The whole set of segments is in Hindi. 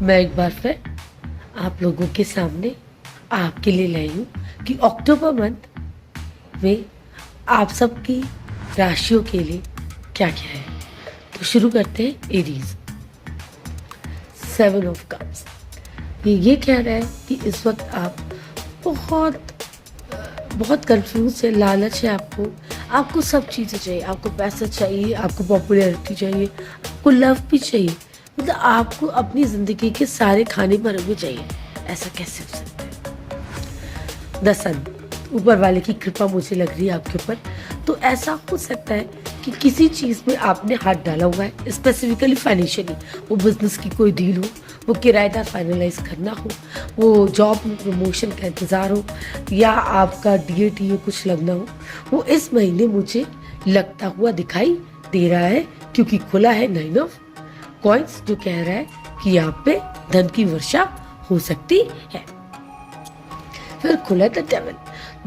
मैं एक बार फिर आप लोगों के सामने आपके लिए लाई हूँ कि अक्टूबर मंथ में आप सबकी राशियों के लिए क्या क्या है। तो शुरू करते हैं एरीज। 7 ऑफ कप्स ये कह रहा है कि इस वक्त आप बहुत कंफ्यूज है, लालच है आपको सब चीज़ें चाहिए। आपको पैसा चाहिए, आपको पॉपुलैरिटी चाहिए, आपको लव भी चाहिए, मतलब आपको अपनी ज़िंदगी के सारे खाने पर भी चाहिए। ऐसा कैसे हो सकता है? द सन, ऊपर वाले की कृपा मुझे लग रही है आपके ऊपर। तो ऐसा हो सकता है कि किसी चीज़ में आपने हाथ डाला हुआ है, स्पेसिफिकली फाइनेंशियली। वो बिजनेस की कोई डील हो, वो किराएदार फाइनलाइज करना हो, वो जॉब में प्रमोशन का इंतज़ार हो, या आपका DA कुछ लगना हो, वो इस महीने मुझे लगता हुआ दिखाई दे रहा है, क्योंकि खुला है 9 ऑफ कॉइंस जो कह रहा है कि यहाँ पे धन की वर्षा हो सकती है। फिर खुला है द डेविल।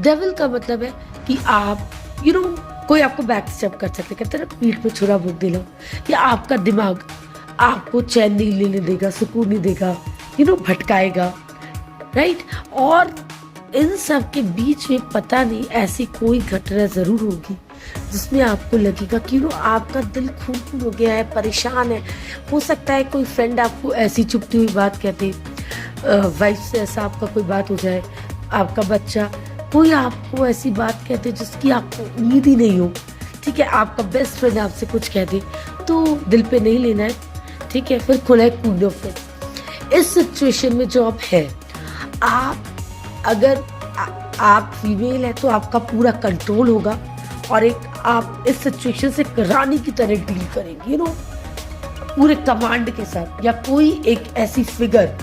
डेविल का मतलब है कि आप कोई आपको बैक स्टेप कर सकते, कहते हैं ना पीठ पे छुरा भोंक देना, या आपका दिमाग आपको चैन नहीं लेने देगा, सुकून नहीं देगा, भटकाएगा, राइट। और इन सब के बीच में पता नहीं ऐसी कोई घटना जरूर होगी जिसमें आपको लगेगा कि आपका दिल खून हो गया है, परेशान है। हो सकता है कोई फ्रेंड आपको ऐसी चुपती हुई बात कहते, वाइफ से ऐसा आपका कोई बात हो जाए, आपका बच्चा कोई आपको ऐसी बात कहते जिसकी आपको उम्मीद ही नहीं हो, ठीक है। आपका बेस्ट फ्रेंड आपसे कुछ कह दे तो दिल पे नहीं लेना है, ठीक है। फिर खुला है क्वीन ऑफ वांड्स। इस सिचुएशन में जो आप है, अगर आप फीमेल है तो आपका पूरा कंट्रोल होगा, और एक आप इस सिचुएशन से रानी की तरह डील करेंगे, पूरे कमांड के साथ, या कोई एक ऐसी फिगर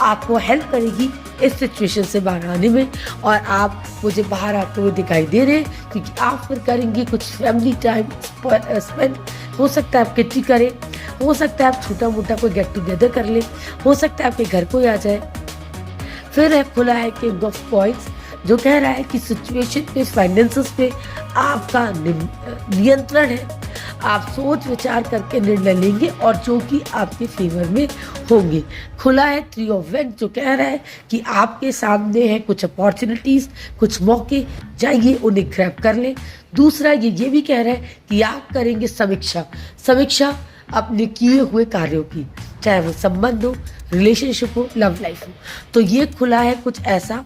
आपको हेल्प करेगी इस सिचुएशन से बाहर आने में। और आप मुझे बाहर आते हुए दिखाई दे रहे हैं, क्योंकि आप फिर करेंगे कुछ फैमिली टाइम स्पेंड। हो सकता है आप किटी करें, हो सकता है आप छोटा मोटा कोई गेट टुगेदर कर ले, हो सकता है आपके घर कोई आ जाए। फिर है खुला है किंग ऑफ कॉइंस जो कह रहा है कि सिचुएशन पे, फाइनेंसेस पे आपका नियंत्रण है। आप सोच विचार करके निर्णय लेंगे और जो कि आपके फेवर में होंगे। खुला है 3 ऑफ वैंड्स जो कह रहा है कि आपके सामने है कुछ अपॉर्चुनिटीज, कुछ मौके, जाइए उन्हें ग्रैब कर लें। दूसरा ये भी कह रहा है कि आप करेंगे समीक्षा अपने किए हुए कार्यों की, चाहे वो संबंध हो, रिलेशनशिप हो, लव लाइफ हो। तो ये खुला है कुछ ऐसा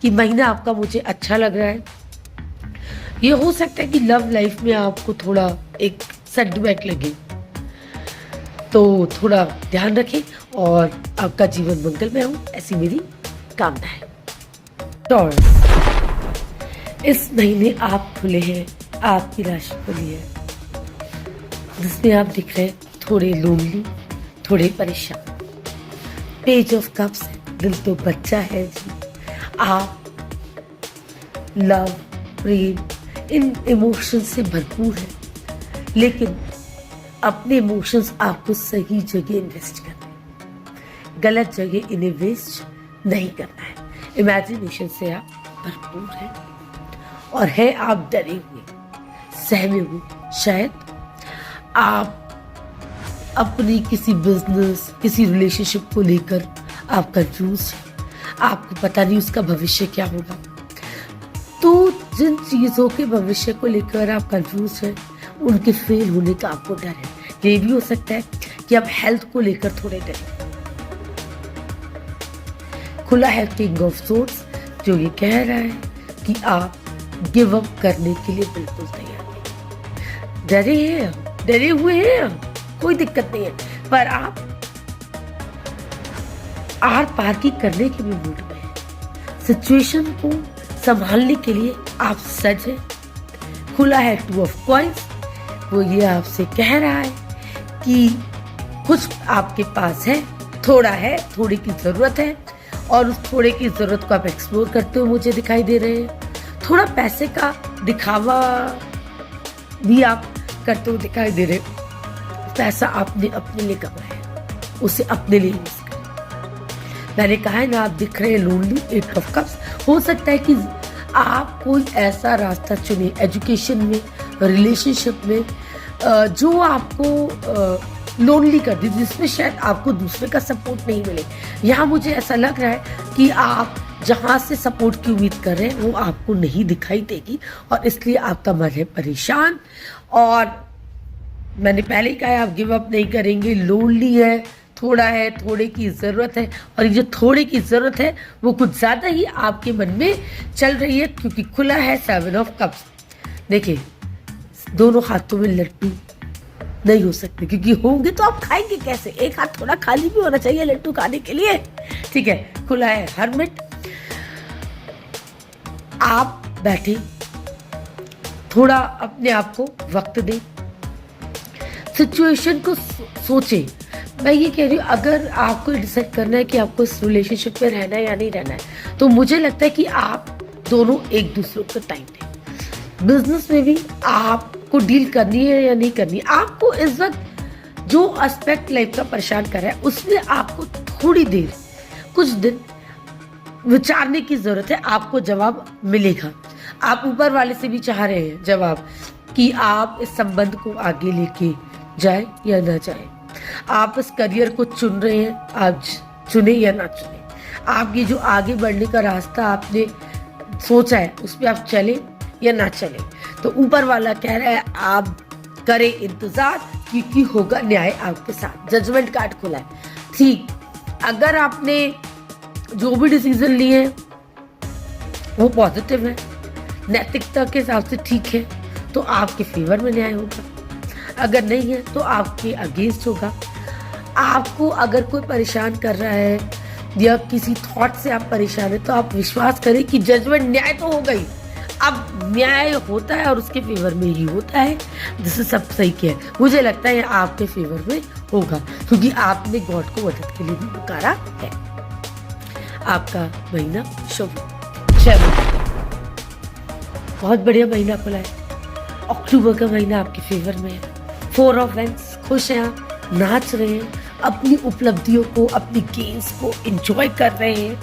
कि महीना आपका मुझे अच्छा लग रहा है। ये हो सकता है कि लव लाइफ में आपको थोड़ा एक सेटबैक लगे, तो थोड़ा ध्यान रखें और आपका जीवन मंगलमय हो, ऐसी मेरी कामना है। टॉरस, इस महीने आप खुले हैं, आपकी राशि खुली है, जिसमें आप दिख रहे हैं थोड़े लोनली, थोड़े परेशान। पेज ऑफ कप्स है, दिल तो बच्चा है जी। आप लव, प्रेम, इन इमोशंस से भरपूर है, लेकिन अपने इमोशंस आपको सही जगह इन्वेस्ट करना है, गलत जगह इन्हें वेस्ट नहीं करना है। इमेजिनेशन से आप भरपूर हैं, और है आप डरे हुए, सहमे हुए। शायद आप अपनी किसी बिजनेस, किसी रिलेशनशिप को लेकर आप कंफ्यूज हैं, आपको पता नहीं उसका भविष्य क्या होगा। तो जिन चीज़ों के भविष्य को लेकर आप कंफ्यूज हैं, उनके फेल होने का आपको डर है। ये भी हो सकता है कि आप हेल्थ को लेकर थोड़े डरे। खुला है किंग ऑफ सोर्ड्स जो ये कह रहा है कि आप गिव अप करने के लिए बिल्कुल तैयार नहीं। डरे हुए हैं, कोई दिक्कत नहीं है, पर आप आर पार की करने के भी मूड में हैं। सिचुएशन को संभालने के लिए आप सज हैं। खुला है 2 ऑफ कॉइंस, वो ये आपसे कह रहा है कि कुछ आपके पास है, थोड़े की जरूरत है, और उस थोड़े की जरूरत को आप एक्सप्लोर करते हुए मुझे दिखाई दे रहे हैं। थोड़ा पैसे का दिखावा भी आप करते हुए दिखाई दे रहे हैं। पैसा आपने अपने लिए कमाया, उसे अपने लिए यूज करें। मैंने कहा है ना, आप दिख रहे हैं लोनली, 8 ऑफ कप्स। हो सकता है कि आप कोई ऐसा रास्ता चुने एजुकेशन में, रिलेशनशिप में, जो आपको लोनली कर दी, जिसमें शायद आपको दूसरे का सपोर्ट नहीं मिले। यहाँ मुझे ऐसा लग रहा है कि आप जहाँ से सपोर्ट की उम्मीद कर रहे हैं वो आपको नहीं दिखाई देगी, और इसलिए आपका मन है परेशान। और मैंने पहले ही कहा है, आप गिव अप नहीं करेंगे। लोनली है, थोड़े की ज़रूरत है, और ये जो थोड़े की ज़रूरत है वो कुछ ज़्यादा ही आपके मन में चल रही है, क्योंकि खुला है 7 ऑफ कप्स। देखिए, दोनों हाथों में लड्डू नहीं हो सकते, क्योंकि होंगे तो आप खाएंगे कैसे? एक हाथ थोड़ा खाली भी होना चाहिए लड्डू खाने के लिए, ठीक है। खुला है हर्मिट। आप बैठे, थोड़ा अपने आप को वक्त दें, सिचुएशन को सोचें। मैं ये कह रही हूँ, अगर आपको डिसाइड करना है कि आपको इस रिलेशनशिप में रहना है या नहीं रहना है, तो मुझे लगता है कि आप दोनों एक दूसरे को टाइम दें। बिजनेस में भी आपको डील करनी है या नहीं करनी है, आपको इस वक्त जो एस्पेक्ट लाइफ का परेशान कर रहा है उसमें आपको थोड़ी देर, कुछ दिन विचारने की जरूरत है। आपको जवाब मिलेगा। आप ऊपर वाले से भी चाह रहे हैं जवाब कि आप इस संबंध को आगे लेके जाए या ना जाए। आप इस करियर को चुन रहे हैं, आप चुने या ना चुने। आप ये जो आगे बढ़ने का रास्ता आपने सोचा है उस पर आप चले या ना चले। तो ऊपर वाला कह रहा है आप करें इंतजार, क्योंकि होगा न्याय आपके साथ। जजमेंट कार्ड खुला है। ठीक, अगर आपने जो भी डिसीजन लिए हैं वो पॉजिटिव है, नैतिकता के हिसाब से ठीक है, तो आपके फेवर में न्याय होगा। अगर नहीं है तो आपके अगेंस्ट होगा। आपको अगर कोई परेशान कर रहा है या किसी थॉट से आप परेशान है, तो आप विश्वास करें कि जजमेंट, न्याय तो हो गई। अब न्याय होता है और उसके फेवर में ही होता है, जिससे सब सही किया है। मुझे लगता है आपके फेवर में होगा, क्योंकि आपने गॉड को मदद के लिए भी पुकारा है। आपका महीना शुभ, बहुत बढ़िया महीना खुला है। अक्टूबर का महीना आपके फेवर में है। 4 ऑफ वैंड्स, खुश हैं आप, नाच रहे हैं, अपनी उपलब्धियों को, अपनी गेम्स को एंजॉय कर रहे हैं।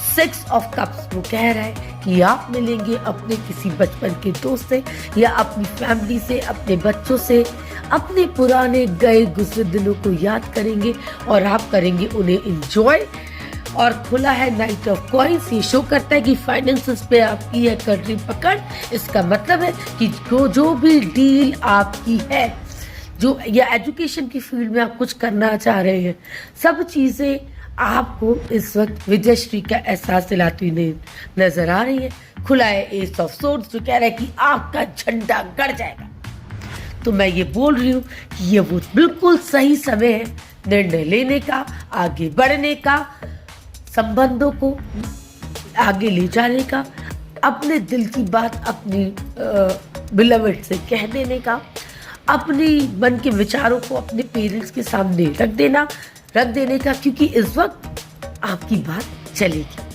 6 ऑफ कप्स वो कह रहा है कि आप मिलेंगे अपने किसी बचपन के दोस्त से या अपनी फैमिली से, अपने बच्चों से, अपने पुराने गए गुजरे दिनों को याद करेंगे और आप करेंगे उन्हें एंजॉय। और खुला है नाइट ऑफ कॉइंस। ये शो करता है कि फाइनेंसेस पे आपकी है कड़ी पकड़। इसका मतलब है कि जो भी डील आपकी है, जो या एजुकेशन की फील्ड में आप कुछ करना चाह रहे हैं, सब चीज़ें आपको इस वक्त विजयश्री का एहसास दिलाती हुई नजर आ रही है। खुला है एस ऑफ सोर्ड्स, जो कह रहा है कि आपका झंडा गड़ जाएगा। तो मैं ये बोल रही हूँ कि ये वो बिल्कुल सही समय है निर्णय लेने का, आगे बढ़ने का, संबंधों को आगे ले जाने का, अपने दिल की बात अपनी बिलवड से कह देने का, अपनी मन के विचारों को अपने पेरेंट्स के सामने रख देने का, क्योंकि इस वक्त आपकी बात चलेगी।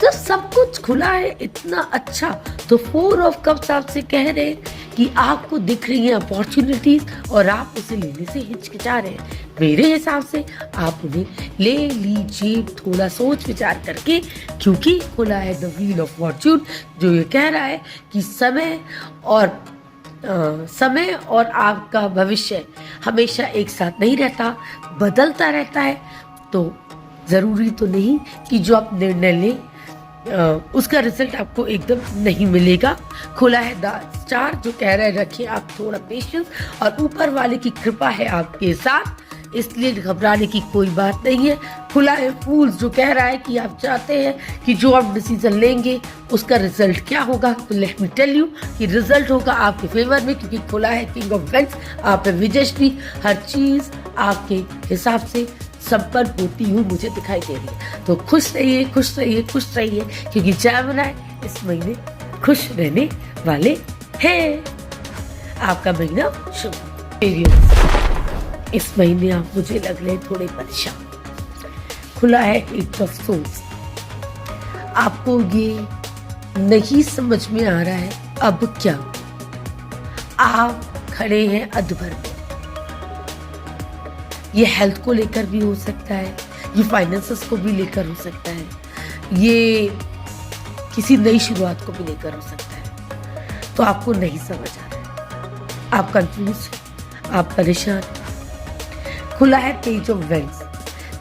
तो सब कुछ खुला है, इतना अच्छा। तो 4 ऑफ कप्स आपसे कह रहे हैं कि आपको दिख रही है अपॉर्चुनिटीज और आप उसे लेने से हिचकिचा रहे हैं। मेरे हिसाब से आप उन्हें ले लीजिए, थोड़ा सोच विचार करके, क्योंकि खुला है द व्हील ऑफ फॉर्च्यून, जो ये कह रहा है कि समय और आपका भविष्य हमेशा एक साथ नहीं रहता, बदलता रहता है। तो ज़रूरी तो नहीं कि जो आप निर्णय लें उसका रिजल्ट आपको एकदम नहीं मिलेगा। खुला है द स्टार, जो कह रहा है रखिए आप थोड़ा पेशेंस, और ऊपर वाले की कृपा है आपके साथ, इसलिए घबराने की कोई बात नहीं है। खुला है फूल्स, जो कह रहा है कि आप चाहते हैं कि जो आप डिसीजन लेंगे उसका रिजल्ट क्या होगा। तो लेट मी टेल यू कि रिजल्ट होगा आपके फेवर में, क्योंकि खुला है किंग ऑफ वैंड्स। आप विजयश्री, हर चीज आपके हिसाब से संपन्न होती हुई मुझे दिखाई दे रही है। तो खुश रहिए, खुश रहिए, खुश रहिए, क्योंकि जेमिनी इस महीने खुश रहने वाले हैं। आपका महीना शुभ। इस महीने आप मुझे लग रहे थोड़े परेशान। खुला है 8 ऑफ सोर्ड्स। आपको ये नहीं समझ में आ रहा है अब क्या। आप खड़े हैं अधभर में। ये हेल्थ को लेकर भी हो सकता है, ये फाइनेंसेस को भी लेकर हो सकता है, ये किसी नई शुरुआत को भी लेकर हो सकता है। तो आपको नहीं समझ आ रहा है, आप कंफ्यूज हैं, आप परेशान। खुला है पेज ऑफ वेंस,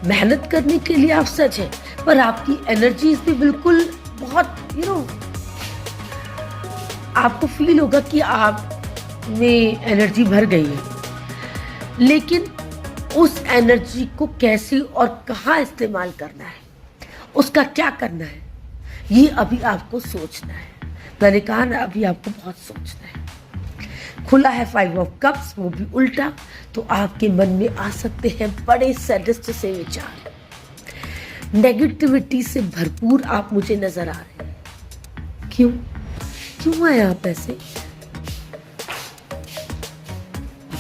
मेहनत करने के लिए आप सच है, पर आपकी एनर्जीज भी बिल्कुल बहुत आपको फील होगा कि आप में एनर्जी भर गई है, लेकिन उस एनर्जी को कैसे और कहाँ इस्तेमाल करना है, उसका क्या करना है, ये अभी आपको सोचना है। मैंने कहा ना, अभी आपको बहुत सोचना है। खुला है 5 ऑफ कप्स, वो भी उल्टा, तो आपके मन में आ सकते हैं बड़े सैडिस्ट से विचार, नेगेटिविटी से भरपूर आप मुझे नजर आ रहे हैं। क्यों आए आप ऐसे?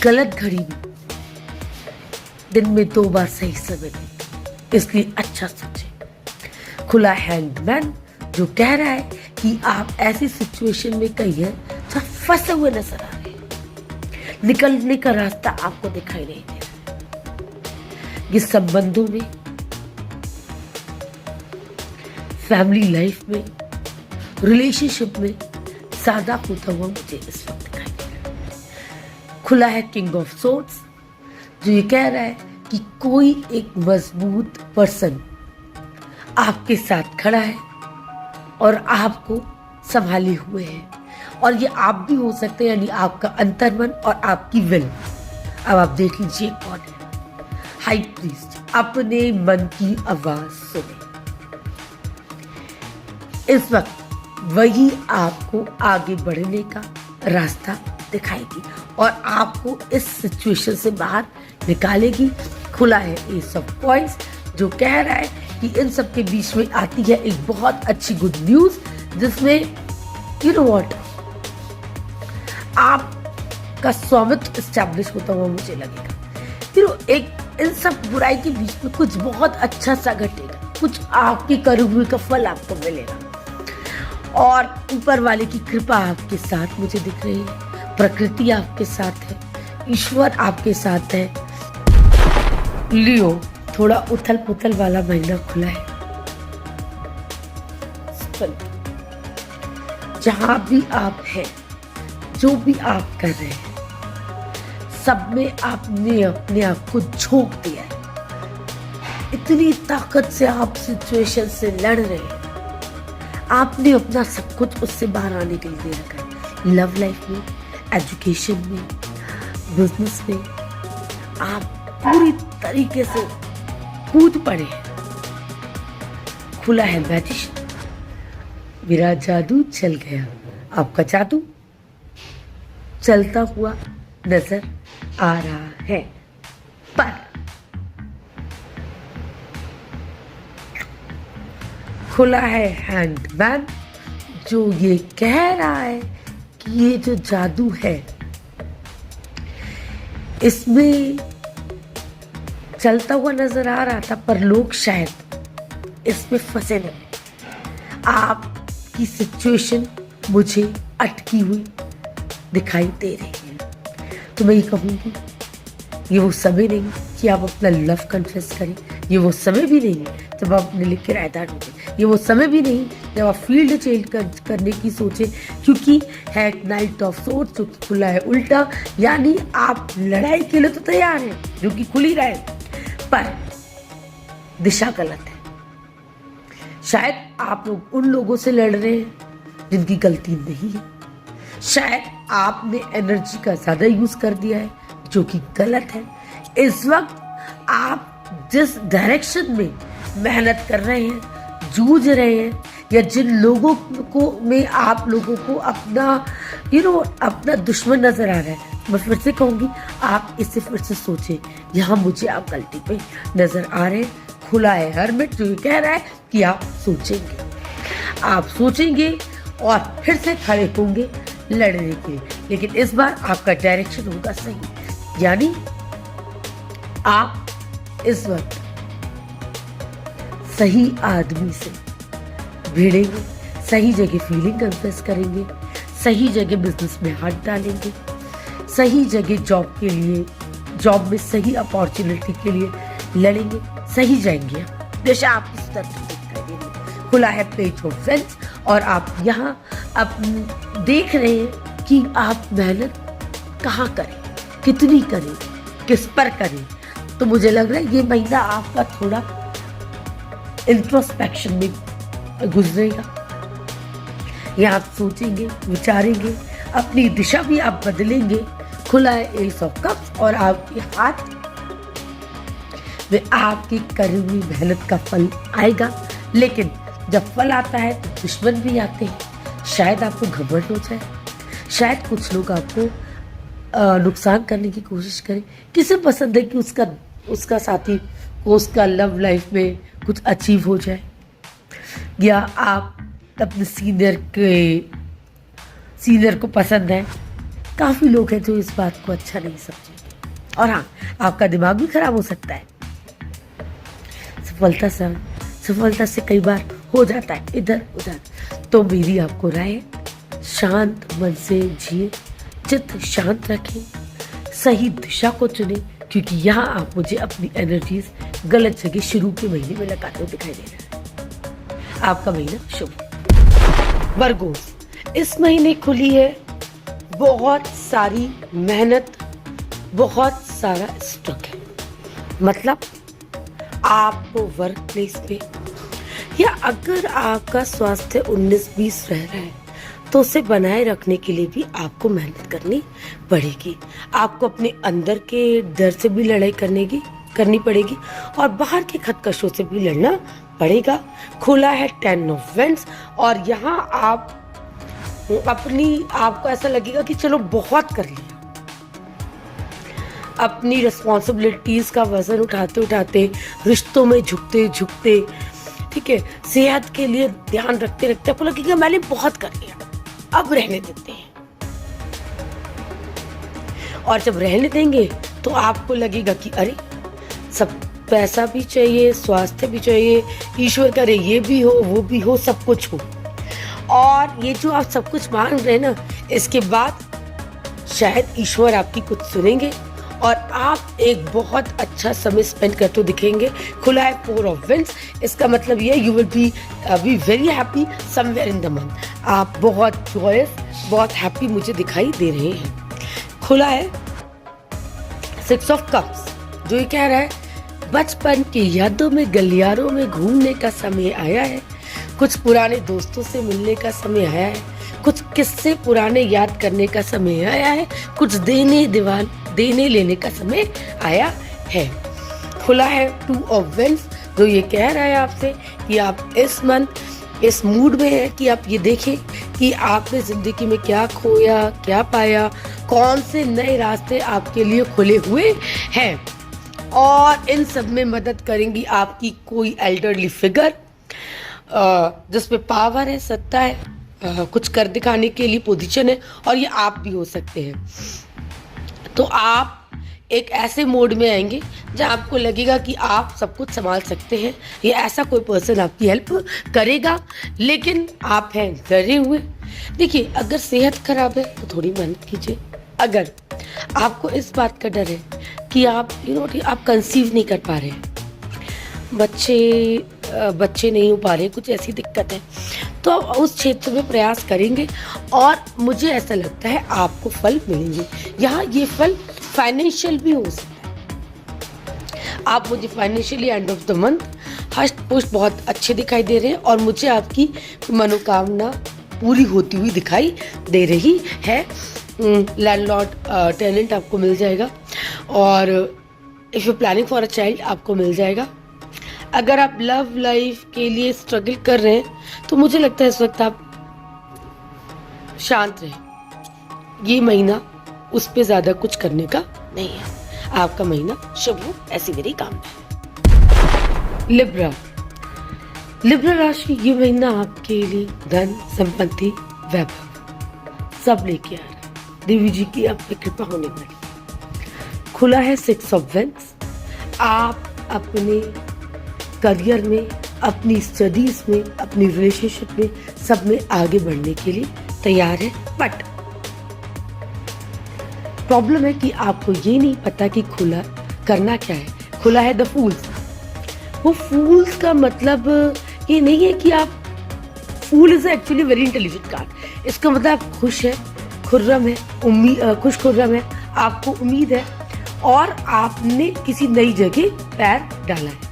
गलत घड़ी में दिन में 2 बार सही समय दें, इसलिए अच्छा सोचें। खुला हैंडमैन, जो कह रहा है कि आप ऐसी सिचुएशन में कहीं हैं जहां फंसे हुए नजर आ रहे हैं, निकलने का रास्ता आपको दिखाई नहीं दे रहा। ये संबंधों में, फैमिली लाइफ में, रिलेशनशिप में सादा होता हुआ मुझे इस वक्त दिखाई दे रहा है। खुला है किंग ऑफ सोर्ड्स, जो ये कह रहा है कि कोई एक मजबूत पर्सन आपके साथ खड़ा है और आपको संभाले हुए है, और ये आप भी हो सकते हैं, यानी आपका अंतर्मन और आपकी विल। अब आप देख लीजिए कौन है। हाई प्रीस्ट, अपने मन की आवाज सुने। इस वक्त वही आपको आगे बढ़ने का रास्ता दिखाएगी और आपको इस सिचुएशन से बाहर निकालेगी। खुला है एस ऑफ कॉइंस, जो कह रहा है कि इन सब के बीच में आती है एक बहुत अच्छी गुड न्यूज, जिसमें यू नो व्हाट, आपका स्वामित्व एस्टैब्लिश होता हुआ मुझे लगेगा। एक इन सब बुराई के बीच में कुछ बहुत अच्छा सा घटेगा, कुछ आपके कर्म हुए का फल आपको मिलेगा, और ऊपर वाले की कृपा आपके साथ मुझे दिख रही है। प्रकृति आपके साथ है, ईश्वर आपके साथ है। लियो, थोड़ा उथल पुथल वाला महीना खुला है। जहां भी आप हैं, जो भी आप कर रहे हैं, सब में आपने अपने आप को झोंक दिया है। इतनी ताकत से आप सिचुएशन से लड़ रहे हैं, आपने अपना सब कुछ उससे बाहर आने के लिए दे रखा है। लव लाइफ में, एजुकेशन में, बिजनेस में आप पूरी तरीके से कूद पड़े हैं। खुला है मैजिशियन, मेरा जादू चल गया। आपका जादू चलता हुआ नजर आ रहा है, पर खुला है हैंडमैन, जो ये कह रहा है कि ये जो जादू है, इसमें चलता हुआ नजर आ रहा था, पर लोग शायद इसमें फंसे नहीं। आपकी सिचुएशन मुझे अटकी हुई दिखाई दे रही है। तो मैं ये कहूँगी, ये वो समय नहीं कि आप अपना लव कन्फेस करें, ये वो समय भी नहीं जब आप अपने लिए किराएदार होंगे, ये वो समय भी नहीं जब आप फील्ड चेंज करने की सोचें, क्योंकि है नाइट ऑफ सोर्ड्स, जो कि खुला है उल्टा, यानी आप लड़ाई के लिए तो तैयार हैं, जो कि खुली रहे, पर दिशा गलत है। शायद आप लोग उन लोगों से लड़ रहे हैं जिनकी गलती नहीं है, शायद आपने एनर्जी का ज्यादा यूज कर दिया है, जो कि गलत है। इस वक्त आप जिस डायरेक्शन में मेहनत कर रहे हैं, जूझ रहे हैं, या जिन लोगों को में आप लोगों को अपना अपना दुश्मन नजर आ रहा है, मैं फिर से कहूंगी, आप इसे फिर से सोचें। यहाँ मुझे आप गलती पे नजर आ रहे हैं। खुला है हरमिट, जो ये कह रहा है कि आप सोचेंगे और फिर से खड़े होंगे लड़ने के लिए, लेकिन इस बार आपका डायरेक्शन होगा सही, यानी आप इस वक्त सही आदमी से भिड़ेंगे, सही जगह फीलिंग कन्फेस करेंगे, सही जगह बिजनेस में हाथ डालेंगे, सही जगह जॉब में सही अपॉर्चुनिटी के लिए लड़ेंगे, सही जाएंगे। दिशा आपकी तरफ दिखाई दे रही है। खुला है पेज ऑफ वेंस, और आप यहाँ अब देख रहे हैं कि आप मेहनत कहाँ करें, कितनी करें, किस पर करें। तो मुझे लग रहा है ये महीना आपका थोड़ा इंट्रोस्पेक्शन में गुजरेगा। या आप सोचेंगे, विचारेंगे, अपनी दिशा भी आप बदलेंगे। खुला है एस ऑफ कप्स और आपके हाथ में आपकी करी हुई मेहनत का फल आएगा। लेकिन जब फल आता है तो दुश्मन भी आते हैं। शायद आपको घमंड हो जाए, शायद कुछ लोग आपको नुकसान करने की कोशिश करें। किसे पसंद है कि उसका साथी को उसका लव लाइफ में कुछ अचीव हो जाए, या आप अपने सीनियर को पसंद है। काफ़ी लोग हैं जो इस बात को अच्छा नहीं समझेंगे, और हाँ, आपका दिमाग भी खराब हो सकता है। सफलता से कई बार हो जाता है इधर उधर। तो मेरी आपको राय है, शांत मन से जिए, चित्त शांत रखें, सही दिशा को चुने, क्योंकि यहाँ आप मुझे अपनी एनर्जीज गलत जगह शुरू के महीने में लगाते हुए दिखाई दे रहे हैं। आपका महीना शुभ। वर्गोस, इस महीने खुली है बहुत सारी मेहनत, बहुत सारा स्ट्रगल। मतलब आपको वर्क प्लेस पे, या अगर आपका स्वास्थ्य 19-20 रह रहा है तो उसे बनाए रखने के लिए भी आपको मेहनत करनी पड़ेगी। आपको अपने अंदर के डर से भी लड़ाई करनी पड़ेगी, और बाहर के खदकशों से भी लड़ना पड़ेगा। खुला है 10 ऑफ वेंड्स, और यहाँ आपको ऐसा लगेगा कि चलो बहुत कर लिया। अपनी रिस्पॉन्सिबिलिटीज का वजन उठाते उठाते, रिश्तों में झुकते झुकते, ठीक है, सेहत के लिए ध्यान रखते रखते आपको लगेगा मैंने बहुत कर लिया, अब रहने देते हैं। और जब रहने देंगे तो आपको लगेगा कि अरे, सब पैसा भी चाहिए, स्वास्थ्य भी चाहिए, ईश्वर करे ये भी हो, वो भी हो, सब कुछ हो। और ये जो आप सब कुछ मांग रहे हैं ना, इसके बाद शायद ईश्वर आपकी कुछ सुनेंगे और आप एक बहुत अच्छा समय स्पेंड करते दिखेंगे। खुला है 4 ऑफ वेंड्स, इसका मतलब ये you will be very happy somewhere in the month. आप बहुत जॉयस, बहुत हैप्पी मुझे दिखाई दे रहे हैं। खुला है 6 ऑफ कप्स, जो ये कह रहा है बचपन की यादों में गलियारों में घूमने का समय आया है, कुछ पुराने दोस्तों से मिलने का समय आया है, कुछ किस्से पुराने याद करने का समय आया है, कुछ देने लेने का समय आया है। खुला है 2 ऑफ वेंड्स, जो ये कह रहा है आपसे कि आप इस मंथ इस मूड में हैं कि आप ये देखें कि आपने जिंदगी में क्या खोया, क्या पाया, कौन से नए रास्ते आपके लिए खुले हुए हैं, और इन सब में मदद करेंगी आपकी कोई एल्डरली फिगर जिसमें पावर है, सत्ता है, कुछ कर दिखाने के लिए पोजीशन है, और ये आप भी हो सकते हैं। तो आप एक ऐसे मोड में आएंगे जहाँ आपको लगेगा कि आप सब कुछ संभाल सकते हैं, ये ऐसा कोई पर्सन आपकी हेल्प करेगा, लेकिन आप हैं डरे हुए। देखिए, अगर सेहत खराब है तो थोड़ी मेहनत कीजिए। अगर आपको इस बात का डर है कि आप आप कंसीव नहीं कर पा रहे हैं, बच्चे नहीं हो पा रहे, कुछ ऐसी दिक्कत है, तो आप उस क्षेत्र में प्रयास करेंगे और मुझे ऐसा लगता है आपको फल मिलेंगे। यहाँ ये फल फाइनेंशियल भी हो सकता है। आप मुझे financially end of the month हष्ट पुष्ट बहुत अच्छे दिखाई दे रहे हैं, और मुझे आपकी मनोकामना पूरी होती हुई दिखाई दे रही है। लैंडलॉर्ड टेनेंट आपको मिल जाएगा, और if you planning for a child आपको मिल जाएगा। अगर आप लव लाइफ के लिए स्ट्रगल कर रहे हैं तो मुझे लगता है इस वक्त आप शांत रहें। ये महीना उस पे ज्यादा कुछ करने का नहीं है। आपका महीना शुभ हो, ऐसी मेरी कामना है। लिब्रा राशि, ये महीना आपके लिए धन, संपत्ति, वैभव सब लेके आ रहा है। देवी जी की आप पे कृपा होने वाली। खुला है 6 ऑफ वेंड्स, आप अपने करियर में, अपनी स्टडीज में, अपनी रिलेशनशिप में, सब में आगे बढ़ने के लिए तैयार है। बट प्रॉब्लम है कि आपको ये नहीं पता कि खुला करना क्या है। खुला है द फूल्स। वो फूल्स का मतलब ये नहीं है कि आप, fool is actually very intelligent card. इसका मतलब आप खुश हैं, खुर्रम है, खुश खुर्रम है, आपको उम्मीद है और आपने किसी नई जगह पैर डाला है।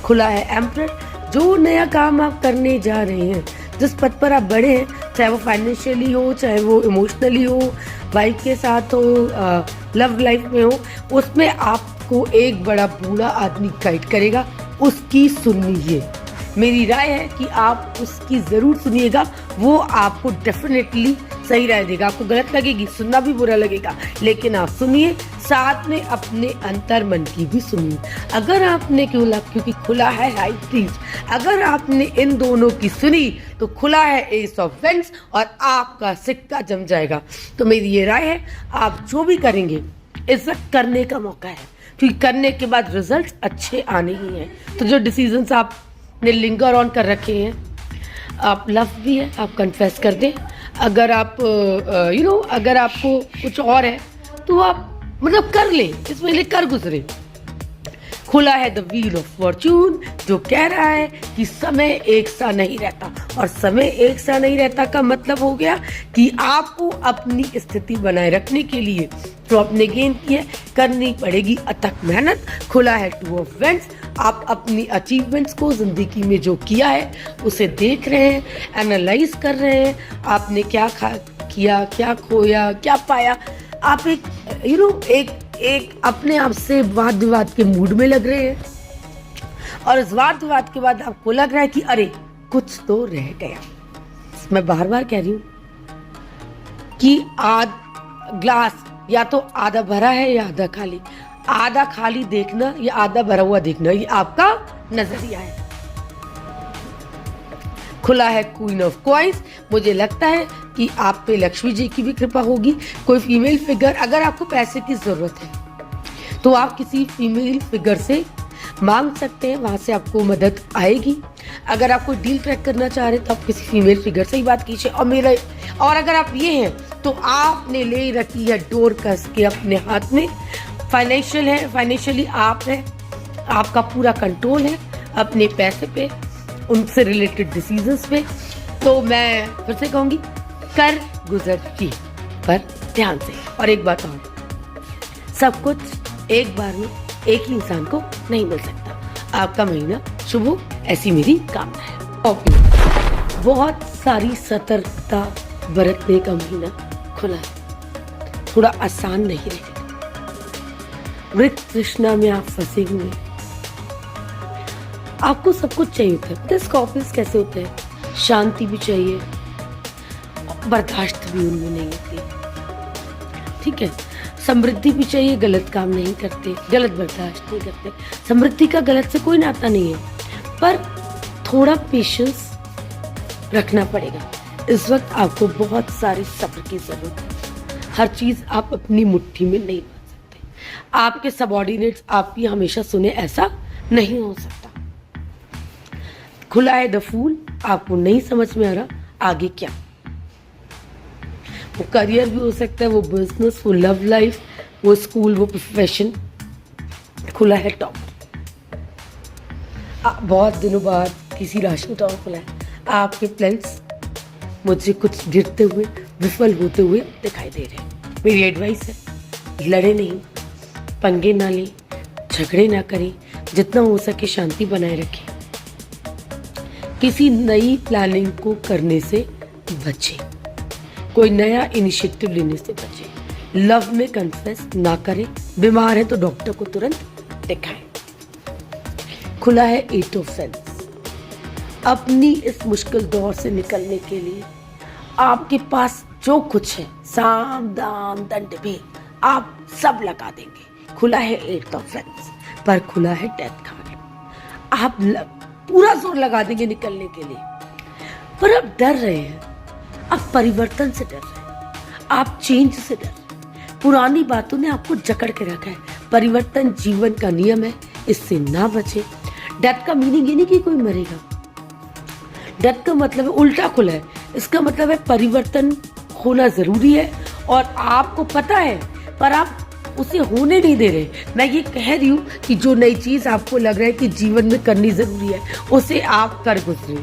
खुला है एम्परर, जो नया काम आप करने जा रहे हैं, जिस पद पर आप बढ़े हैं, चाहे वो फाइनेंशियली हो, चाहे वो इमोशनली हो, वाइफ के साथ हो, लव लाइफ में हो, उसमें आपको एक बड़ा बूढ़ा आदमी गाइड करेगा, उसकी सुनिए। मेरी राय है कि आप उसकी ज़रूर सुनिएगा, वो आपको डेफिनेटली सही राय देगा। आपको गलत लगेगी, सुनना भी बुरा लगेगा, लेकिन आप सुनिए, साथ में अपने अंतर मन की भी सुनिए। अगर आपने क्योंकि खुला है हाई प्रीस्ट, अगर आपने इन दोनों की सुनी तो खुला है एस ऑफ वेंड्स और आपका सिक्का जम जाएगा। तो मेरी ये राय है, आप जो भी करेंगे इस वक्त करने का मौका है, क्योंकि करने के बाद रिजल्ट अच्छे आने ही हैं। तो जो डिसीजंस आपने लिंगर ऑन कर रखे हैं, आप लव भी है, आप कन्फेस कर दें। अगर आप अगर आपको कुछ और है तो आप मतलब कर लें, इस महीने कर गुजरे। खुला है द व्हील ऑफ फॉर्च्यून, जो कह रहा है कि समय एक सा नहीं रहता, और समय एक सा नहीं रहता का मतलब हो गया कि आपको अपनी स्थिति बनाए रखने के लिए जो आपने गेन की है करनी पड़ेगी अथक मेहनत। खुला है टू ऑफ वेंड्स, आप अपनी अचीवमेंट्स को जिंदगी में जो किया है उसे देख रहे हैं, एनालाइज कर रहे हैं, आपने क्या किया, क्या खोया, क्या पाया। आप एक अपने आप से वाद विवाद के मूड में लग रहे हैं, और इस वाद विवाद के बाद आपको लग रहा है कि अरे कुछ तो रह गया। मैं बार बार कह रही हूं कि ग्लास या तो आधा भरा है या आधा खाली। आधा खाली देखना या आधा भरा हुआ देखना, ये आपका नजरिया है। खुला है क्वीन ऑफ कॉइंस, मुझे लगता है कि आप पे लक्ष्मी जी की भी कृपा होगी। कोई फीमेल फिगर, अगर आपको पैसे की जरूरत है तो आप किसी फीमेल फिगर से मांग सकते हैं, वहां से आपको मदद आएगी। अगर आप कोई डील ट्रैक करना चाह रहे हैं तो आप किसी फीमेल फिगर से ही बात कीजिए। और अगर आप ये हैं तो आपने ले रखी है डोर कस के अपने हाथ में। फाइनेंशियली आप है, आपका पूरा कंट्रोल है अपने पैसे पे, उनसे रिलेटेड डिसीजंस पे। तो मैं फिर से कहूंगी, कर गुजरिए पर ध्यान से। और एक बात और, सब कुछ एक बार में एक ही इंसान को नहीं मिल सकता। आपका महीना शुभ हो, ऐसी मेरी कामना है। बहुत सारी सतर्कता बरतने का महीना खुला है, थोड़ा आसान नहीं रहेगा। मृत तृष्णा में आप फंसे हुए, आपको सब कुछ चाहिए होता है। स्कॉर्पियंस कैसे होते हैं, शांति भी चाहिए, बर्दाश्त भी उनमें नहीं होती, ठीक है। समृद्धि भी चाहिए, गलत काम नहीं करते, गलत बर्दाश्त नहीं करते। समृद्धि का गलत से कोई नाता नहीं है, पर थोड़ा पेशेंस रखना पड़ेगा। इस वक्त आपको बहुत सारे सब्र की जरूरत है। हर चीज आप अपनी मुट्ठी में नहीं बांध सकते। आपके सबऑर्डिनेट्स आपकी हमेशा सुने, ऐसा नहीं हो सकता। खुला है द फूल, आपको नहीं समझ में आ रहा आगे क्या। वो करियर भी हो सकता है, वो बिजनेस, वो लव लाइफ, वो स्कूल, वो प्रोफेशन। खुला है टॉप, बहुत दिनों बाद किसी राशि में टॉप खुला है। आपके प्लान्स मुझे कुछ गिरते हुए, विफल होते हुए दिखाई दे रहे हैं। मेरी एडवाइस है, लड़े नहीं, पंगे ना लें, झगड़े ना करें, जितना हो सके शांति बनाए रखें। किसी नई प्लानिंग को करने से बचें, कोई नया इनिशिएटिव लेने से बचें। लव में कन्फेस ना करें, बीमार है तो डॉक्टर को तुरंत दिखाएं। खुला है एट ऑफ फेंस, अपनी इस मुश्किल दौर से निकलने के लिए आपके पास जो कुछ है, साम दाम दंड भेद, आप सब लगा देंगे। खुला है एट ऑफ फेंस, पर खुला है डेथ कार्ड। आप पूरा जोर लगा देंगे निकलने के लिए, पर आप डर रहे हैं, आप परिवर्तन से डर रहे हैं, आप चेंज से डर रहे हैं। पुरानी बातों ने आपको जकड़ के रखा है। परिवर्तन जीवन का नियम है, इससे ना बचे। डेथ का मीनिंग ये नहीं कि कोई मरेगा, डेथ का मतलब है उल्टा खुला है, इसका मतलब है परिवर्तन होना जरूरी है और आपको पता है, पर आप उसे होने नहीं दे रहे। मैं ये कह रही हूँ कि जो नई चीज आपको लग रहा है कि जीवन में करनी जरूरी है, उसे आप कर गुजरे।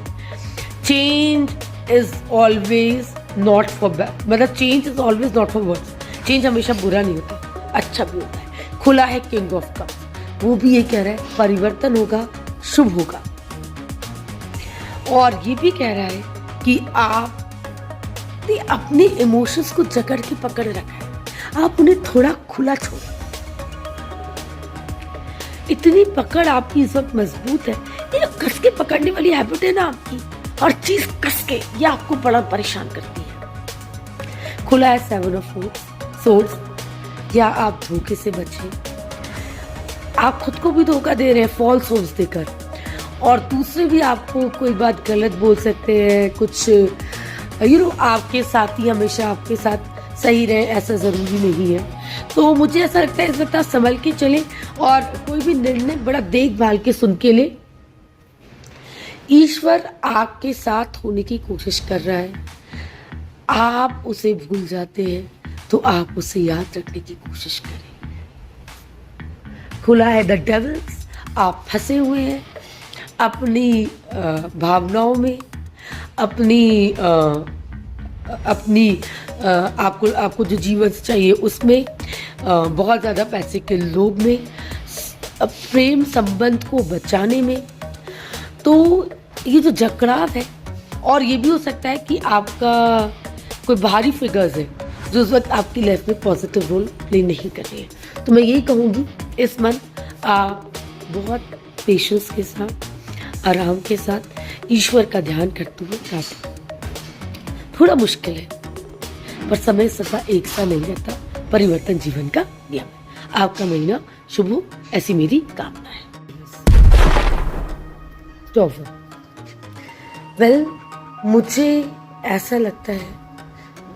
Change is always not for bad, मतलब change is always not for words, change हमेशा बुरा नहीं होता, अच्छा भी होता है। खुला है किंग ऑफ कप्स, वो भी ये कह रहा है परिवर्तन होगा, शुभ होगा। और ये भी कह रहा है कि आपने अपने इमोशंस को जकड़ के पकड़ रखा है, आप उन्हें थोड़ा खुला छोड़ो। इतनी पकड़ आपकी इस वक्त मजबूत है, ये कस के पकड़ने वाली हैबिट है ना आपकी, और चीज कस के, ये आपको बड़ा परेशान करती है। खुला है 7 ऑफ सोर्ड्स, या आप धोखे से बचे, आप खुद को भी धोखा दे रहे हैं फॉल्स होप्स देकर, और दूसरे भी आपको कोई बात गलत बोल सकते हैं, कुछ आपके साथी हमेशा आपके साथ सही रहे ऐसा जरूरी नहीं है। तो मुझे ऐसा लगता है इस वक्त आप संभल के चले और कोई भी निर्णय बड़ा देखभाल के सुन के ले। ईश्वर आपके साथ होने की कोशिश कर रहा है, आप उसे भूल जाते हैं तो आप उसे याद रखने की कोशिश करें। खुला है द डेविल्स, आप फंसे हुए हैं अपनी भावनाओं में, अपनी आपको जो जीवन चाहिए उसमें, बहुत ज़्यादा पैसे के लोभ में, प्रेम संबंध को बचाने में। तो ये जो जकड़ाव है, और ये भी हो सकता है कि आपका कोई बाहरी फिगर्स है जो उस वक्त आपकी लाइफ में पॉजिटिव रोल प्ले नहीं कर रहे हैं। तो मैं यही कहूँगी इस मंथ आप बहुत पेशेंस के साथ, आराम के साथ ईश्वर का ध्यान करते हुए काटें। थोड़ा मुश्किल है पर समय सदा एक सा नहीं रहता, परिवर्तन जीवन का नियम है। आपका महीना शुभ हो, ऐसी मेरी कामना है। वेल, मुझे ऐसा लगता है,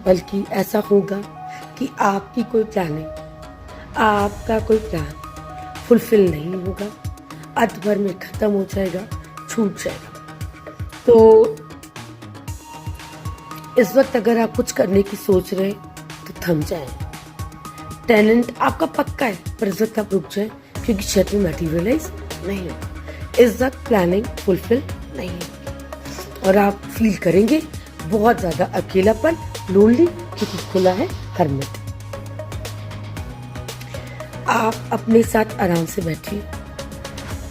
बल्कि ऐसा होगा कि आपकी कोई प्लानिंग, आपका कोई प्लान फुलफिल नहीं होगा, अर्ध भर में खत्म हो जाएगा, छूट जाएगा। तो इस वक्त अगर आप कुछ करने की सोच रहे तो थम जाए। टैलेंट आपका पक्का है पर इस वक्त आप रुक जाए, क्योंकि क्षेत्र में मटेरियलाइज नहीं होगा। इस वक्त प्लानिंग फुलफिल नहीं होगी और आप फील करेंगे बहुत ज्यादा अकेलापन, लोनली, क्योंकि खुला है हरमिट। आप अपने साथ आराम से बैठिए,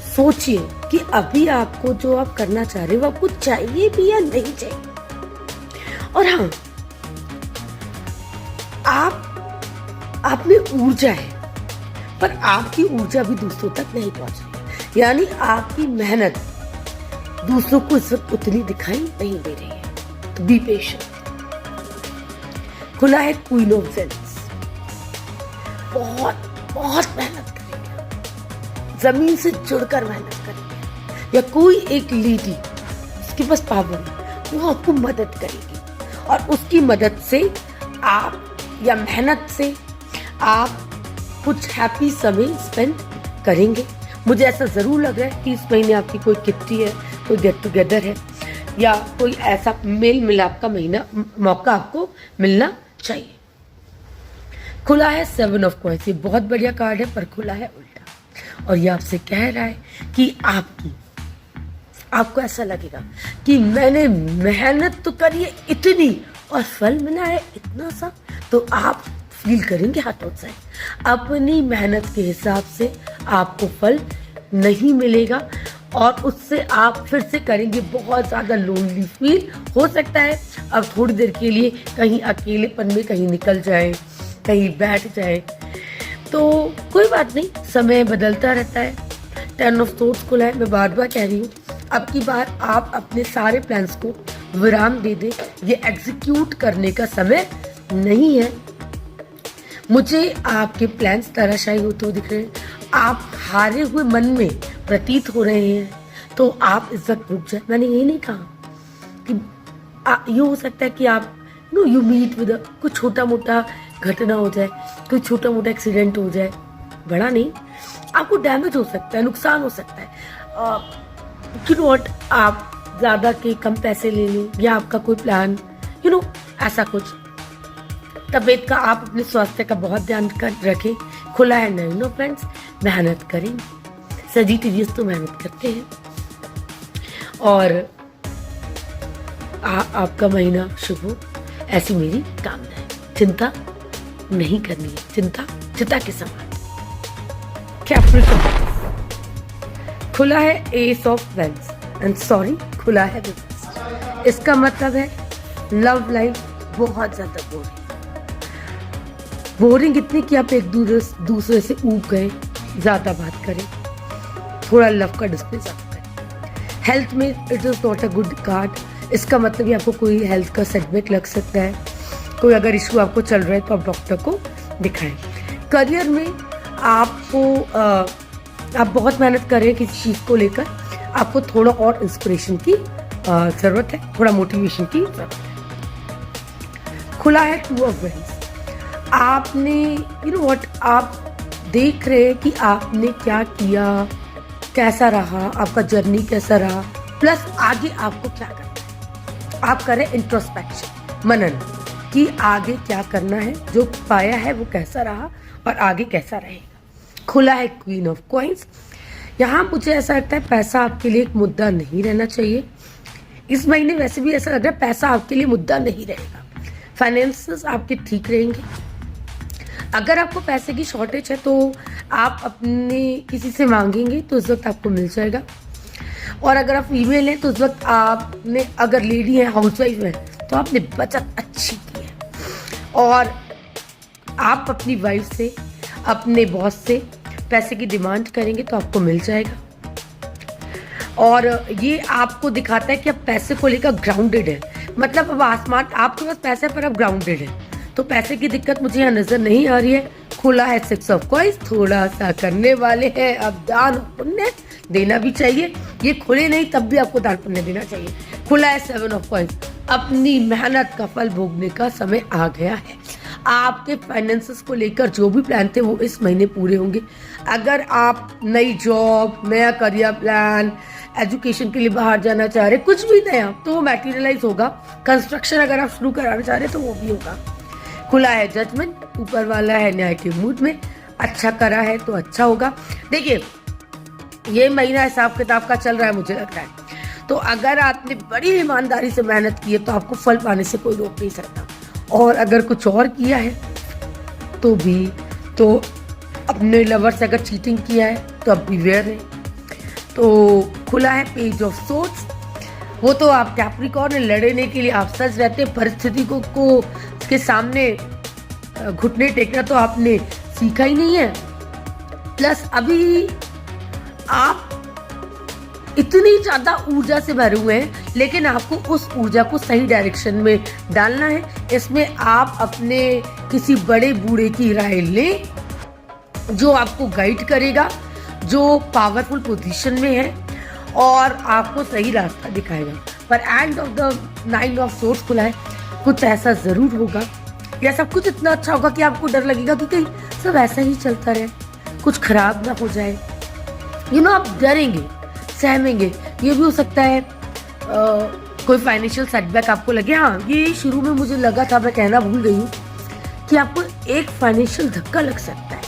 सोचिए कि अभी आपको जो आप करना चाह रहे हो आपको चाहिए भी या नहीं चाहिए। और हाँ, आप में ऊर्जा है पर आपकी ऊर्जा भी दूसरों तक नहीं पहुंच रही, यानी आपकी मेहनत दूसरों को इस वक्त उतनी दिखाई नहीं दे रही है। तो बी पेशेंट। खुला है क्वीन ऑफ जेंट्स, बहुत बहुत मेहनत करेंगे, जमीन से जुड़कर मेहनत करेंगे, या कोई एक लेडी उसके पास पावर है वो आपको मदद करेगी, और उसकी मदद से आप या मेहनत से आप कुछ हैप्पी समय स्पेंड करेंगे। मुझे ऐसा जरूर लग रहा है कि इस महीने आपकी कोई किट्टी है, कोई गेट टुगेदर है, या कोई ऐसा मेल मिलाप का महीना मौका आपको मिलना चाहिए। खुला है 7 ऑफ कॉइंस, ये बहुत बढ़िया कार्ड है पर खुला है उल्टा, और ये आपसे कह रहा है कि आपको ऐसा लगेगा कि मैंने मेहनत तो करी है इतनी और फल मिला है इतना सा, तो आप फील करेंगे हतोत्साहित। अपनी मेहनत के हिसाब से आपको फल नहीं मिलेगा और उससे आप फिर से करेंगे बहुत ज़्यादा लोनली फील। हो सकता है अब थोड़ी देर के लिए कहीं अकेलेपन में कहीं निकल जाए, कहीं बैठ जाए, तो कोई बात नहीं, समय बदलता रहता है। 10 ऑफ सोर्ड्स खुला है, मैं बार बार कह रही हूँ, अब की बार आप अपने सारे प्लान्स को विराम दे दें, ये एग्जीक्यूट करने का समय नहीं है। मुझे आपके प्लान्स तराशाई होते हुए दिख रहे हैं, आप हारे हुए मन में प्रतीत हो रहे हैं, तो आप इस वक्त रुक जाए। मैंने ये नहीं कहा कि ये हो सकता है कि आप यू मीट विद कुछ छोटा मोटा घटना हो जाए, कोई छोटा मोटा एक्सीडेंट हो जाए, बड़ा नहीं, आपको डैमेज हो सकता है, नुकसान हो सकता है। आप ज़्यादा के कम पैसे ले लें, या आपका कोई प्लान ऐसा कुछ, तबीयत का, आप अपने स्वास्थ्य का बहुत ध्यान रखें। खुला है 9 ऑफ फ्रेंड्स, मेहनत करें, सजिटेरियस तो मेहनत करते हैं, और आपका महीना शुभ हो, ऐसी मेरी कामना है। चिंता नहीं करनी है, चिंता चिता के समान। कैप्रिकॉर्न खुला है ace of wands and sorry खुला है रिवर्स। इसका मतलब है लव लाइफ बहुत ज्यादा बोरिंग इतनी कि आप एक दूसरे से ऊब गए, ज्यादा बात करें, थोड़ा लव का डिस्प्ले ज्यादा करें। हेल्थ में it is not a good card. इसका मतलब ये आपको कोई हेल्थ का सेटबैक लग सकता है, कोई अगर इशू आपको चल रहा है तो आप डॉक्टर को दिखाएं। करियर में आपको आप बहुत मेहनत कर रहे हैं किसी चीज़ को लेकर, आपको थोड़ा और इंस्पिरेशन की ज़रूरत है, थोड़ा मोटिवेशन की ज़रूरत है। खुला है टू ऑफ वेंस। आपने यू नो व्हाट, आप देख रहे हैं कि आपने क्या किया, कैसा रहा, आपका जर्नी कैसा रहा, प्लस आगे आपको क्या करना है। आप करें इंट्रोस्पेक्शन, मनन कि आगे क्या करना है, जो पाया है वो कैसा रहा और आगे कैसा रहेगा। खुला है क्वीन ऑफ कॉइंस। यहाँ मुझे ऐसा लगता है पैसा आपके लिए एक मुद्दा नहीं रहना चाहिए। इस महीने वैसे भी ऐसा लग रहा है पैसा आपके लिए मुद्दा नहीं रहेगा। फाइनेंसेस आपके ठीक रहेंगे। अगर आपको पैसे की शॉर्टेज है तो आप अपने किसी से मांगेंगे तो उस वक्त आपको मिल जाएगा। और अगर आप फीमेल हैं तो उस वक्त आपने, अगर लेडी है, हाउसवाइफ है, तो आपने बचत अच्छी की है और आप अपनी वाइफ से, अपने बॉस से पैसे की डिमांड करेंगे तो आपको मिल जाएगा। और ये आपको दिखाता है कि आप पैसे को लेकर ग्राउंडेड है। मतलब अब आसमान आपके पास पैसे पर आप ग्राउंडेड है, तो पैसे की दिक्कत मुझे यहाँ नजर नहीं आ रही है। खुला है सिक्स ऑफ कॉइंस। थोड़ा सा करने वाले हैं अब दान पुण्य, देना भी चाहिए। ये खुले नहीं तब भी आपको दान पुण्य देना चाहिए। खुला है सेवन ऑफ कॉइंस। अपनी मेहनत का फल भोगने का समय आ गया है। आपके फाइनेंसेस को लेकर जो भी प्लान थे वो इस महीने पूरे होंगे। अगर आप नई जॉब, नया करियर प्लान, एजुकेशन के लिए बाहर जाना चाह रहे, कुछ भी नया, तो वो मैटेरियलाइज होगा। कंस्ट्रक्शन अगर आप शुरू कराना चाह रहे तो वो भी होगा। खुला है जजमेंट। ऊपर वाला है न्याय के मूड में। अच्छा करा है तो अच्छा होगा। देखिए ये महीना हिसाब किताब का चल रहा है मुझे लग रहा है, तो अगर आपने बड़ी ईमानदारी से मेहनत की है तो आपको फल पाने से कोई रोक नहीं सकता। और अगर कुछ और किया है तो भी, तो अपने लवर से अगर चीटिंग किया है तो अब बिवेयर है। तो खुला है पेज ऑफ सोर्ड्स। वो तो आप कैप्रिकॉर्न लड़ने के लिए आप सज रहते हैं। परिस्थिति को के सामने घुटने टेकना तो आपने सीखा ही नहीं है। प्लस अभी आप इतनी ज्यादा ऊर्जा से भरे हुए हैं, लेकिन आपको उस ऊर्जा को सही डायरेक्शन में डालना है। इसमें आप अपने किसी बड़े बूढ़े की राय लें जो आपको गाइड करेगा, जो पावरफुल पोजीशन में है और आपको सही रास्ता दिखाएगा। पर and of the nine of swords खुला है। कुछ ऐसा जरूर होगा या सब कुछ इतना अच्छा होगा कि आपको डर लगेगा कि कहीं सब ऐसा ही चलता रहे, कुछ खराब ना हो जाए। आप डरेंगे, सहमेंगे। ये भी हो सकता है कोई फाइनेंशियल सेटबैक आपको लगे। हाँ, ये शुरू में मुझे लगा था, मैं कहना भूल गई हूँ कि आपको एक फाइनेंशियल धक्का लग सकता है।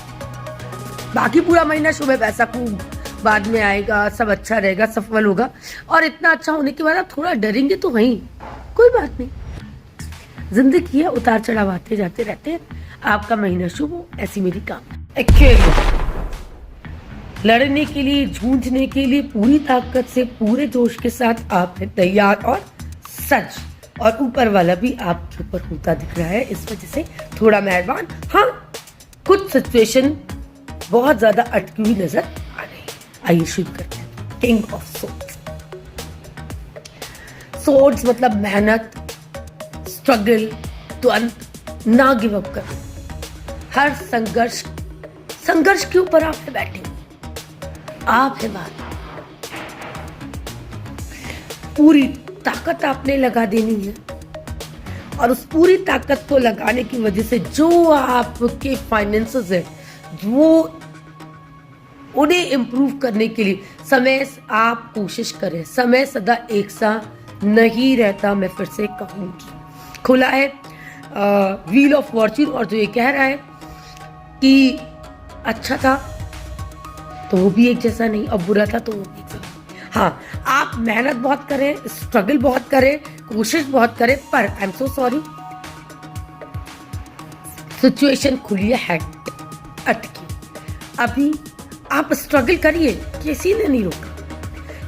बाकी पूरा महीना शुभ है, पैसा खूब बाद में आएगा, सब अच्छा रहेगा, सफल होगा। और इतना अच्छा होने के बाद आप थोड़ा डरेंगे तो वहीं, कोई बात नहीं, जिंदगी है, उतार चढ़ाव आते जाते रहते हैं। आपका महीना शुभ हो, ऐसी मेरी कामना। एक्चुअली लड़ने के लिए, जूझने के लिए पूरी ताकत से, पूरे जोश के साथ आप हैं तैयार और सच। और ऊपर वाला भी आपके ऊपर होता दिख रहा है, इस वजह से थोड़ा मेहरबान। हाँ, कुछ सिचुएशन बहुत ज्यादा अटकी हुई नजर आ रही है। आइए शुरू करते हैं। King of swords. सोर्ड्स मतलब मेहनत, स्ट्रगल, द्वंद, ना गिव अप करो। हर संघर्ष के ऊपर आप बैठे हो, आप है बात। पूरी ताकत आपने लगा देनी है और उस पूरी ताकत को लगाने की वजह से जो आपके फाइनेंसेस है वो उन्हें इम्प्रूव करने के लिए समय आप कोशिश करें। समय सदा एक सा नहीं रहता, मैं फिर से कहूंगी। खुला है व्हील ऑफ फॉर्च्यून। और जो ये कह रहा है कि अच्छा था तो वो भी एक जैसा नहीं, अब बुरा था तो वो भी नहीं। हाँ, आप मेहनत बहुत करें, स्ट्रगल बहुत करें, कोशिश बहुत करें, पर I am so sorry, situation खुली है अटकी। अभी आप स्ट्रगल करिए, किसी ने नहीं रोका,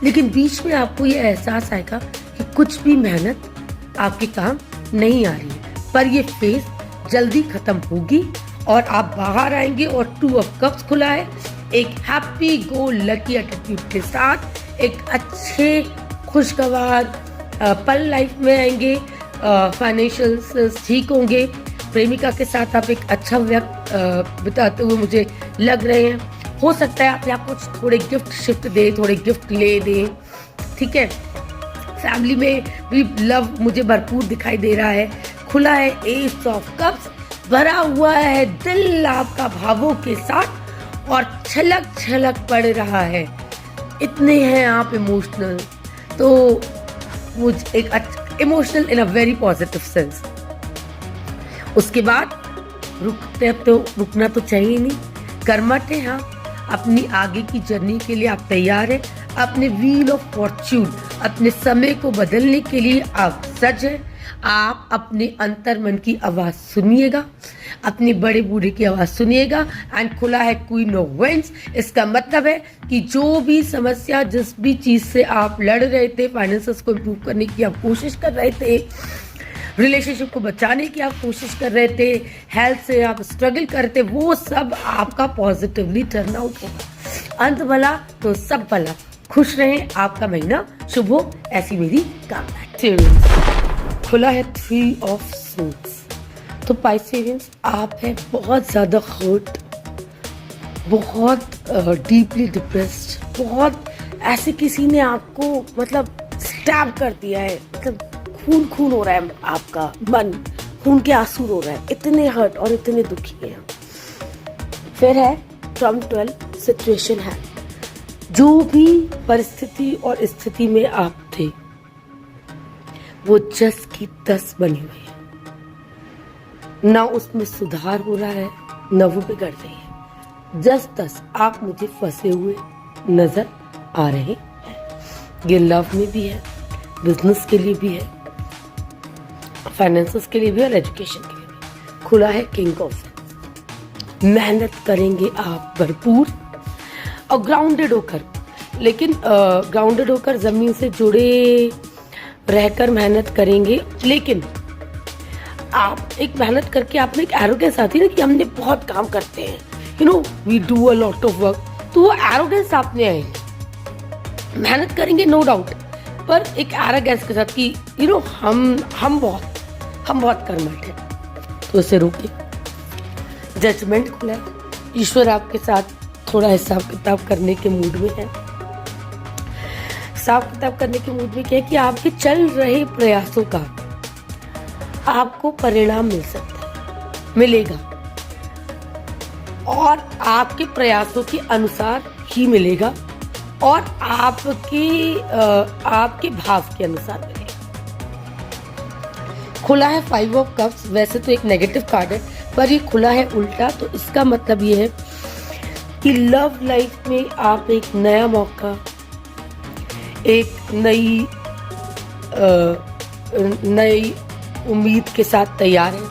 लेकिन बीच में आपको ये एहसास आएगा कि कुछ भी मेहनत आपके काम नहीं आ रही है, पर ये फेज जल्दी खत्म होगी और आप बाहर आएंगे और 2 ऑफ कप्स खुला है। एक हैप्पी गो लकी एटीट्यूड के साथ एक अच्छे खुशगवार पल लाइफ में आएंगे। फाइनेंशियल ठीक होंगे। प्रेमिका के साथ आप एक अच्छा वक्त बिताते हुए मुझे लग रहे हैं। हो सकता है आप यहाँ कुछ थोड़े गिफ्ट शिफ्ट दें, थोड़े गिफ्ट ले दें, ठीक है। फैमिली में भी लव मुझे भरपूर दिखाई दे रहा है। खुला है एस ऑफ कप्स, भरा हुआ है दिल आपका भावों के साथ और छलक छलक पड़ रहा है। इतने हैं आप इमोशनल, तो मुझ एक emotional in a very positive sense. उसके बाद रुकना तो चाहिए नहीं, कर्मठ है। हाँ, अपनी आगे की जर्नी के लिए आप तैयार हैं। अपने व्हील ऑफ फॉर्च्यून, अपने समय को बदलने के लिए आप सज हैं। आप अपने अंतर मन की आवाज सुनिएगा, अपने बड़े बूढ़े की आवाज सुनिएगा। एंड खुला है क्वीन ऑफ वेंड्स। इसका मतलब है कि जो भी समस्या, जिस भी चीज से आप लड़ रहे थे, फाइनेंसेस को इम्प्रूव करने की आप कोशिश कर रहे थे, रिलेशनशिप को बचाने की आप कोशिश कर रहे थे, हेल्थ से आप स्ट्रगल करते, वो सब आपका पॉजिटिवली टर्न आउट होगा। अंत भला तो सब भला। खुश रहें, आपका महीना शुभ हो, ऐसी मेरी कामना। खुला है 3 ऑफ सूट्स। तो पाइसेरियंस, आप हैं बहुत ज़्यादा हर्ट, बहुत डीपली डिप्रेस्ड, बहुत ऐसे किसी ने आपको मतलब स्टैब कर दिया है, मतलब खून हो रहा है आपका मन, खून के आंसू रो रहा है, इतने हर्ट और इतने दुखी हैं। फिर है ट्रम्प 12 सिचुएशन है। जो भी परिस्थिति और स्थिति में आप थे, वो 10 की 10 बनी हुई है। ना उसमें सुधार हो रहा है, ना वो बिगड़ रही है। 10-10 आप मुझे फंसे हुए नजर आ रहे हैं। ये लव में भी है, बिजनेस के लिए भी है, फाइनेंसेस के लिए भी और एजुकेशन के लिए भी। खुला है किंग ऑफ वेंड्स। मेहनत करेंगे आप भरपूर और ग्राउंडेड होकर, लेकिन ग्राउंडेड होकर जमीन से जुड़े रहकर मेहनत करेंगे। लेकिन आप एक मेहनत करके आप में एक एरोगेंस आती है ना कि हमने बहुत काम करते हैं, you know we do a lot of work, तो वो एरोगेंस आप में आएगी। मेहनत करेंगे नो डाउट, पर एक एरोगेंस के साथ कि यू नो हम बहुत कर्मठ हैं, तो उसे रोके। जजमेंट खुला है। ईश्वर आपके साथ थोड़ा हिसाब किताब करने के मूड में है। हिसाब किताब करने के मूड में क्या है कि आपके चल रहे प्रयासों का आपको परिणाम मिल सकता है, मिलेगा, और आपके प्रयासों के अनुसार ही मिलेगा और आपके भाव के अनुसार मिलेगा। खुला है 5 ऑफ कप्स। वैसे तो एक नेगेटिव कार्ड है, पर ये खुला है उल्टा, तो इसका मतलब ये है कि लव लाइफ में आप एक नया मौका, एक नई उम्मीद के साथ तैयार हैं।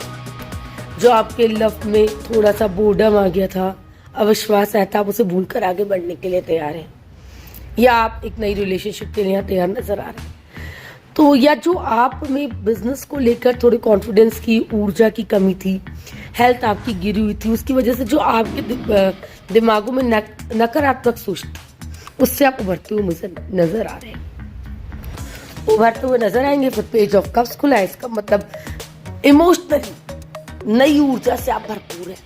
जो आपके लव में थोड़ा सा बोर्डम आ गया था, अविश्वास आया था, आप उसे भूलकर आगे बढ़ने के लिए तैयार हैं, या आप एक नई रिलेशनशिप के लिए तैयार नजर आ रहे हैं। तो या जो आप में बिजनेस को लेकर थोड़ी कॉन्फिडेंस की, ऊर्जा की कमी थी, हेल्थ आपकी गिरी हुई थी, उसकी वजह से जो आपके दिमागों में नकारात्मक सोच, उससे आप उभरते हुए मुझे नजर आ रहे हैं, उभरते हुए नजर आएंगे। फिर पेज ऑफ कप्स खुला है। इसका मतलब इमोशनली नई ऊर्जा से आप भरपूर हैं।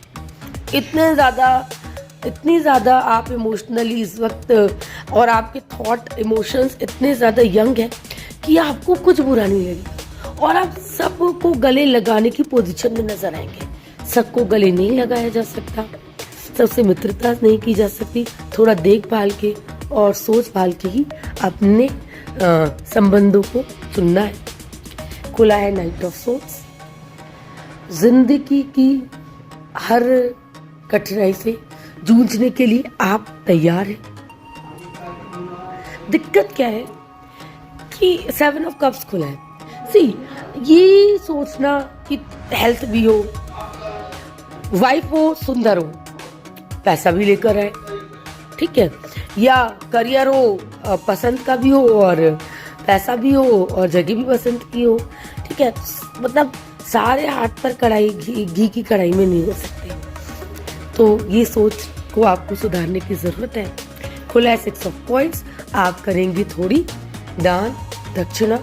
इतनी ज्यादा आप इमोशनली इस वक्त, और आपके थॉट इमोशंस इतने ज्यादा यंग हैं कि आपको कुछ बुरा नहीं लगेगा, और आप सबको गले लगाने की पोजीशन में नजर आएंगे। सबको गले नहीं लगाया जा सकता, सबसे मित्रता नहीं की जा सकती। थोड़ा देखभाल के और सोच भाल के ही अपने संबंधों को चुनना है। खुला है नाइट ऑफ सोर्ड्स। जिंदगी की हर कठिनाई से जूझने के लिए आप तैयार हैं। दिक्कत क्या है कि 7 ऑफ कप्स खुला है। सी, ये सोचना कि हेल्थ भी हो, वाइफ हो सुंदर हो, पैसा भी लेकर आए, ठीक है, या करियर हो पसंद का भी हो और पैसा भी हो और जगह भी पसंद की हो, ठीक है। मतलब सारे हाथ पर कढ़ाई घी की कढ़ाई में नहीं हो सकते, तो ये सोच को आपको सुधारने की जरूरत है। खुला है 6 ऑफ पॉइंट्स, आप करेंगी थोड़ी दान दक्षिणा,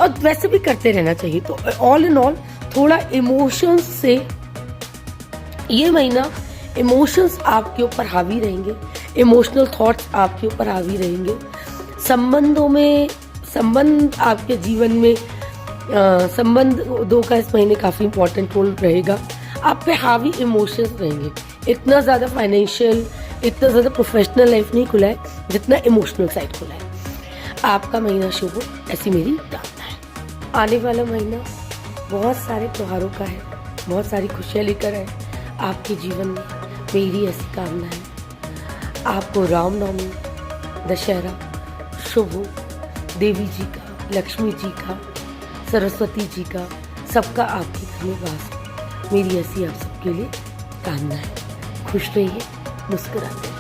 और वैसे भी करते रहना चाहिए। तो ऑल इन ऑल थोड़ा इमोशंस से, ये महीना इमोशंस आपके ऊपर हावी रहेंगे, इमोशनल थॉट्स आपके ऊपर हावी रहेंगे, संबंधों में, संबंध आपके जीवन में संबंधों का इस महीने काफ़ी इंपॉर्टेंट रोल रहेगा। आप पे हावी इमोशंस रहेंगे। इतना ज़्यादा फाइनेंशियल, इतना ज़्यादा प्रोफेशनल लाइफ नहीं खुला है जितना इमोशनल साइड खुला है। आपका महीना शुभ हो, ऐसी मेरी कामना है। आने वाला महीना बहुत सारे त्योहारों का है, बहुत सारी खुशियाँ लेकर आए आपके जीवन में, मेरी ऐसी कामना है। आपको रामनवमी, दशहरा शुभ हो, देवी जी का, लक्ष्मी जी का, सरस्वती जी का, सबका आपके घर में वास हो, मेरी ऐसी आप सबके लिए कामना है। खुश रहिए, मुस्कुराते रहिए।